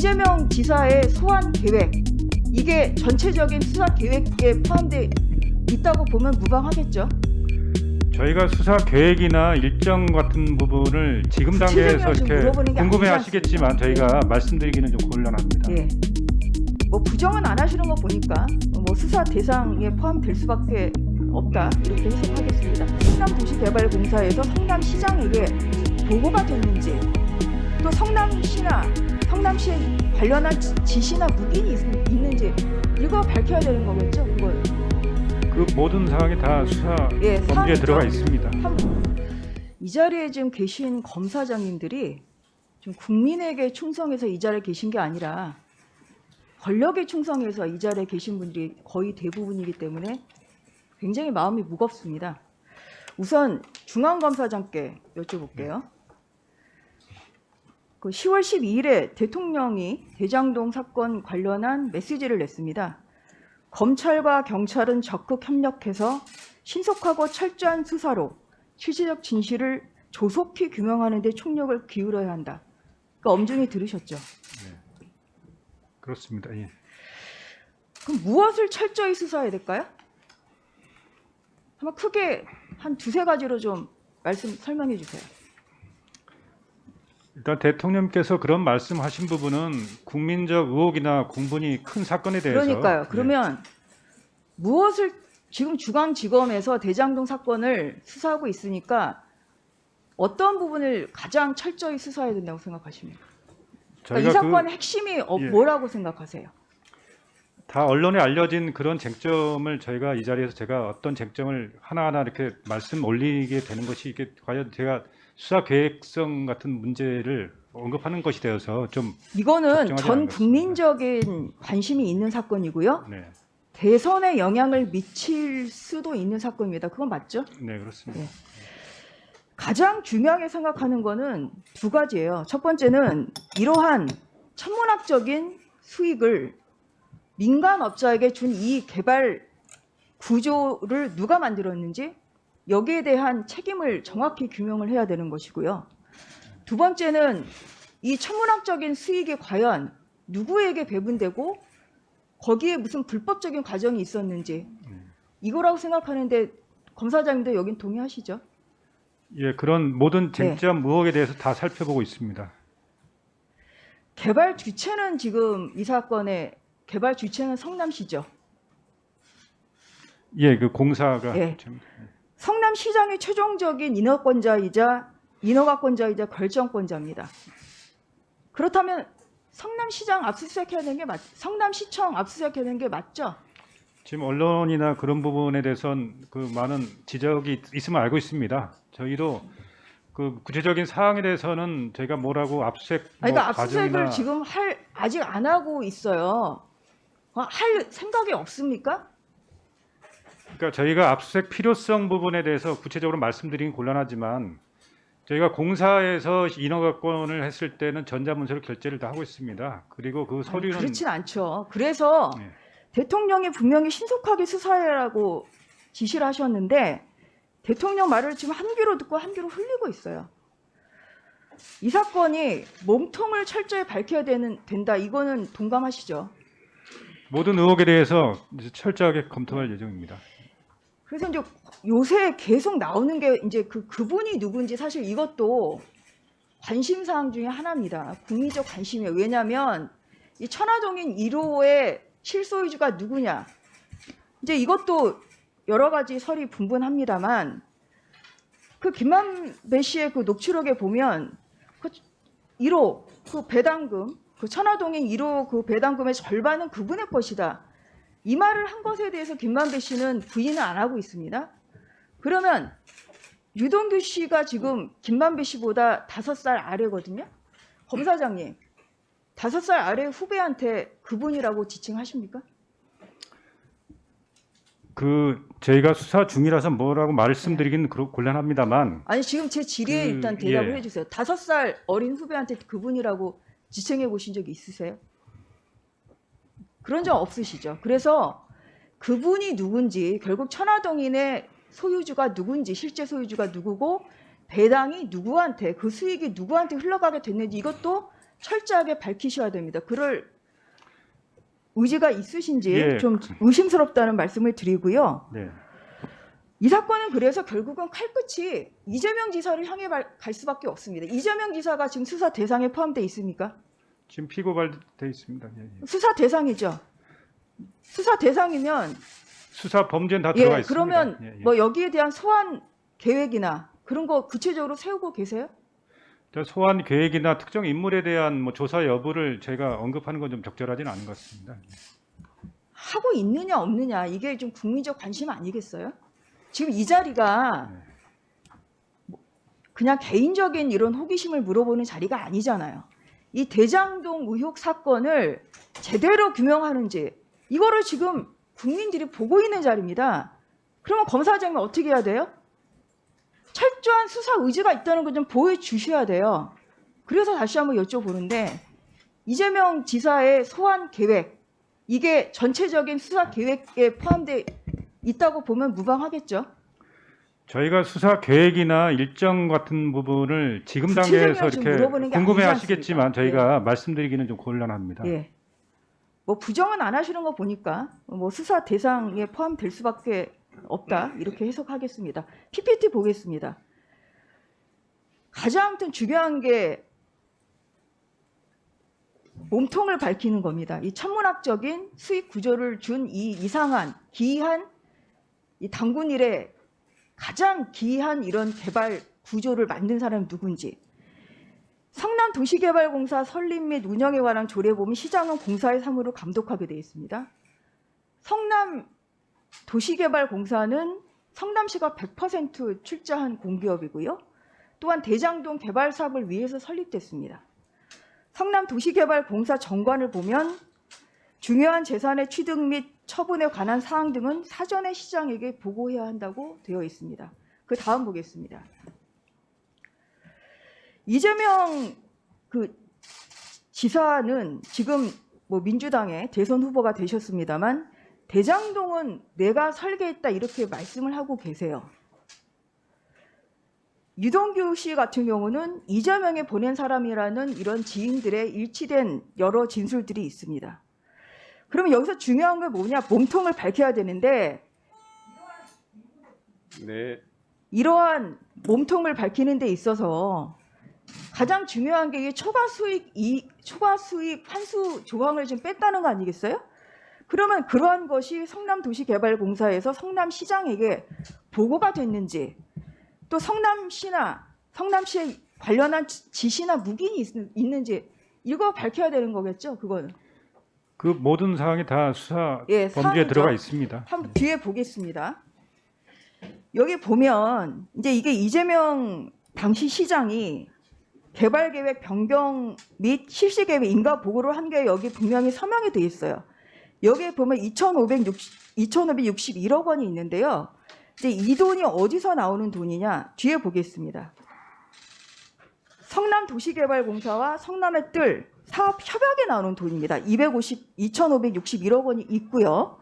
이재명 지사의 소환 계획, 이게 전체적인 수사 계획에 포함되어 있다고 보면 무방하겠죠. 저희가 수사 계획이나 일정 같은 부분을 지금 단계에서 이렇게 궁금해하시겠지만 저희가 말씀드리기는 좀 곤란합니다. 예. 뭐 부정은 안 하시는 거 보니까 뭐 수사 대상에 포함될 수밖에 없다 이렇게 해석하겠습니다. 성남도시개발공사에서 성남시장에게 보고가 됐는지, 또 성남시나 성남시에 관련한 지시나 묵인이 있는지 이거 밝혀야 되는 거겠죠. 그거. 그 모든 사항이 다 수사 범죄에 들어가 있습니다. 이 자리에 지금 계신 검사장님들이 좀 국민에게 충성해서 이 자리에 계신 게 아니라 권력에 충성해서 이 자리에 계신 분들이 거의 대부분이기 때문에 굉장히 마음이 무겁습니다. 우선 중앙검사장께 여쭤볼게요. 그 10월 12일에 대통령이 대장동 사건 관련한 메시지를 냈습니다. 검찰과 경찰은 적극 협력해서 신속하고 철저한 수사로 실질적 진실을 조속히 규명하는 데 총력을 기울여야 한다. 그러니까 엄중히 들으셨죠? 네. 그렇습니다. 예. 그럼 무엇을 철저히 수사해야 될까요? 한번 크게 한 두세 가지로 좀 설명해 주세요. 일단 대통령께서 그런 말씀하신 부분은 국민적 의혹이나 공분이 큰 사건에 대해서 그러니까요. 그러면 무엇을 지금 중앙지검에서 대장동 사건을 수사하고 있으니까 어떤 부분을 가장 철저히 수사해야 된다고 생각하십니까? 그러니까 이 사건의 핵심이 뭐라고 생각하세요? 다 언론에 알려진 그런 쟁점을 저희가 이 자리에서 제가 어떤 쟁점을 하나하나 이렇게 말씀 올리게 되는 것이 이게 과연 제가 수사 계획성 같은 문제를 언급하는 것이 되어서 좀 이거는 전 국민적인 관심이 있는 사건이고요. 네. 대선에 영향을 미칠 수도 있는 사건입니다. 그건 맞죠? 네, 그렇습니다. 네. 가장 중요하게 생각하는 거는 두 가지예요. 첫 번째는 이러한 천문학적인 수익을 민간업자에게 준 이 개발 구조를 누가 만들었는지 여기에 대한 책임을 정확히 규명을 해야 되는 것이고요. 두 번째는 이 천문학적인 수익이 과연 누구에게 배분되고 거기에 무슨 불법적인 과정이 있었는지 이거라고 생각하는데 검사장님도 여긴 동의하시죠? 예, 그런 모든 쟁점 의혹에 대해서 다 살펴보고 있습니다. 개발 주체는 지금 이 사건의 개발 주체는 성남시죠? 예, 그 공사가 성남시장의 최종적인 인허가권자이자 결정권자입니다. 그렇다면 성남시장 압수수색해야 되는 게 성남시청 압수수색해야 되는 게 맞죠? 지금 언론이나 그런 부분에 대해서는 그 많은 지적이 있으면 알고 있습니다. 저희도 그 구체적인 사항에 대해서는 저희가 뭐라고 압수수색 그러니까 압수수색을 지금 아직 안 하고 있어요. 할 생각이 없습니까? 그러니까 저희가 압수수색 필요성 부분에 대해서 구체적으로 말씀드리긴 곤란하지만 저희가 공사에서 인허가권을 했을 때는 전자문서로 결제를 다 하고 있습니다. 그리고 그 서류는 그렇진 않죠. 그래서 대통령이 분명히 신속하게 수사하라고 지시를 하셨는데 대통령 말을 지금 한 귀로 듣고 한 귀로 흘리고 있어요. 이 사건이 몸통을 철저히 밝혀야 된다. 이거는 동감하시죠? 모든 의혹에 대해서 이제 철저하게 검토할 예정입니다. 그래서 이제 요새 계속 나오는 게 이제 그분이 누군지 사실 이것도 관심 사항 중에 하나입니다. 국민적 관심이에요. 왜냐하면 이 천화동인 1호의 실소유주가 누구냐. 이제 이것도 여러 가지 설이 분분합니다만 그 김만배 씨의 그 녹취록에 보면 그 1호 그 배당금 그 천화동인 1호 그 배당금의 절반은 그분의 것이다. 이 말을 한 것에 대해서 김만배 씨는 부인을 안 하고 있습니다. 그러면 유동규 씨가 지금 김만배 씨보다 5살 아래거든요. 검사장님, 5살 아래 후배한테 그분이라고 지칭하십니까? 저희가 수사 중이라서 뭐라고 말씀드리기는 곤란합니다만. 아니 지금 제 질의에 일단 대답을 해주세요. 5살 어린 후배한테 그분이라고 지칭해 보신 적이 있으세요? 그런 적 없으시죠? 그래서 그분이 누군지 결국 천화동인의 소유주가 누군지 실제 소유주가 누구고 배당이 누구한테 그 수익이 누구한테 흘러가게 됐는지 이것도 철저하게 밝히셔야 됩니다. 그럴 의지가 있으신지 예. 좀 의심스럽다는 말씀을 드리고요. 네. 이 사건은 그래서 결국은 칼끝이 이재명 지사를 향해 갈 수밖에 없습니다. 이재명 지사가 지금 수사 대상에 포함되어 있습니까? 지금 피고발돼 있습니다. 예, 예. 수사 대상이죠. 수사 대상이면 수사 범죄는 다 들어가 있습니다. 그러면 예, 예. 뭐 여기에 대한 소환 계획이나 그런 거 구체적으로 세우고 계세요? 소환 계획이나 특정 인물에 대한 뭐 조사 여부를 제가 언급하는 건 좀 적절하지는 않은 것 같습니다. 하고 있느냐 없느냐 이게 좀 국민적 관심 아니겠어요? 지금 이 자리가 그냥 개인적인 이런 호기심을 물어보는 자리가 아니잖아요. 이 대장동 의혹 사건을 제대로 규명하는지 이거를 지금 국민들이 보고 있는 자리입니다. 그러면 검사장이 어떻게 해야 돼요? 철저한 수사 의지가 있다는 걸 좀 보여주셔야 돼요. 그래서 다시 한번 여쭤보는데 이재명 지사의 소환 계획 이게 전체적인 수사 계획에 포함되어 있다고 보면 무방하겠죠? 저희가 수사 계획이나 일정 같은 부분을 지금 구체적으로 단계에서 좀 이렇게 물어보는 게 궁금해하시겠지만 아니지 않습니까? 저희가 말씀드리기는 좀 곤란합니다. 예. 뭐 부정은 안 하시는 거 보니까 뭐 수사 대상에 포함될 수밖에 없다 이렇게 해석하겠습니다. PPT 보겠습니다. 가장 중요한 게 몸통을 밝히는 겁니다. 이 천문학적인 수익 구조를 준 이 이상한 기이한 이 당군 일에 가장 기이한 이런 개발 구조를 만든 사람이 누군지. 성남도시개발공사 설립 및 운영에 관한 조례 보면 시장은 공사의 사무를 감독하게 되어 있습니다. 성남도시개발공사는 성남시가 100% 출자한 공기업이고요. 또한 대장동 개발 사업을 위해서 설립됐습니다. 성남도시개발공사 정관을 보면 중요한 재산의 취득 및 처분에 관한 사항 등은 사전에 시장에게 보고해야 한다고 되어 있습니다. 그 다음 보겠습니다. 이재명 지사는 지금 뭐 민주당의 대선 후보가 되셨습니다만 대장동은 내가 설계했다 이렇게 말씀을 하고 계세요. 유동규 씨 같은 경우는 이재명이 보낸 사람이라는 이런 지인들의 일치된 여러 진술들이 있습니다. 그러면 여기서 중요한 게 뭐냐? 몸통을 밝혀야 되는데 네. 이러한 몸통을 밝히는 데 있어서 가장 중요한 게 이 초과 수익 환수 조항을 좀 뺐다는 거 아니겠어요? 그러면 그러한 것이 성남도시개발공사에서 성남시장에게 보고가 됐는지 또 성남시에 관련한 지시나 묵인이 있는지 이거 밝혀야 되는 거겠죠? 그거는. 그 모든 사항이 다 수사 예, 범죄에 사항이죠. 들어가 있습니다. 한번 뒤에 보겠습니다. 여기 보면 이제 이게 이재명 당시 시장이 개발계획 변경 및 실시계획 인가 보고를 한 게 여기 분명히 서명이 돼 있어요. 여기에 보면 2,561억 원이 있는데요. 이제 이 돈이 어디서 나오는 돈이냐? 뒤에 보겠습니다. 성남도시개발공사와 성남의 뜰 사업 협약에 나오는 돈입니다. 2,561억 원이 있고요.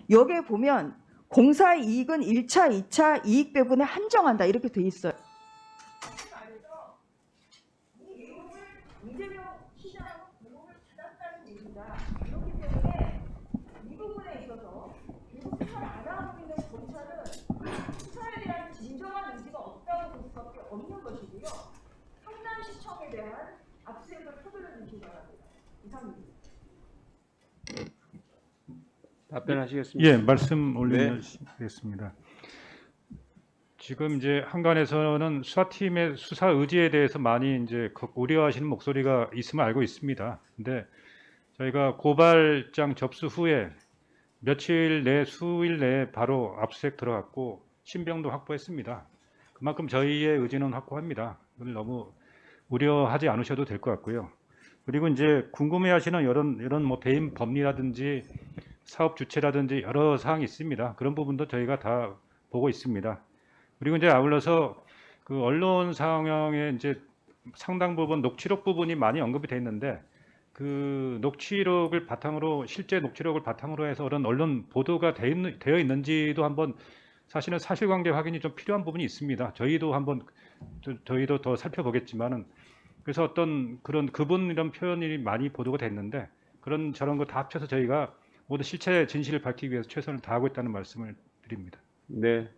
여기에 보면 공사의 이익은 1차, 2차 이익 배분에 한정한다 이렇게 돼 있어요. 이재명 시장은 공을 받았다는 얘기다. 그렇기 때문에 이 부분에 있어서 결국 수사를 안 하고 있는 검찰은 수사에 대한 진정한 의지가 없다고 볼 수밖에 없는 것이고요. 성남시청에 대한 압수수색을 서둘러 주시기 바랍니다. 이상입니다. 답변하시겠습니까? 예, 말씀 올리겠습니다. 지금 이제 한간에서는 수사팀의 수사 의지에 대해서 많이 이제 우려하시는 목소리가 있음을 알고 있습니다. 근데 저희가 고발장 접수 후에 수일 내에 바로 압수수색 들어갔고 신병도 확보했습니다. 그만큼 저희의 의지는 확고합니다. 그걸 너무 우려하지 않으셔도 될 것 같고요. 그리고 이제 궁금해하시는 이런 뭐 배임 법리라든지 사업 주체라든지 여러 사항이 있습니다. 그런 부분도 저희가 다 보고 있습니다. 그리고 이제 아울러서 그 언론 상황에 이제 상당 부분 녹취록 부분이 많이 언급이 돼 있는데 그 녹취록을 바탕으로 실제 녹취록을 바탕으로 해서 그런 언론 보도가 되어 있는지도 한번 사실은 사실관계 확인이 좀 필요한 부분이 있습니다. 저희도 더 살펴보겠지만은 그래서 어떤 그런 그분 이런 표현이 많이 보도가 됐는데 그런 저런 거 다 합쳐서 저희가 모두 실체 진실을 밝히기 위해서 최선을 다하고 있다는 말씀을 드립니다. 네.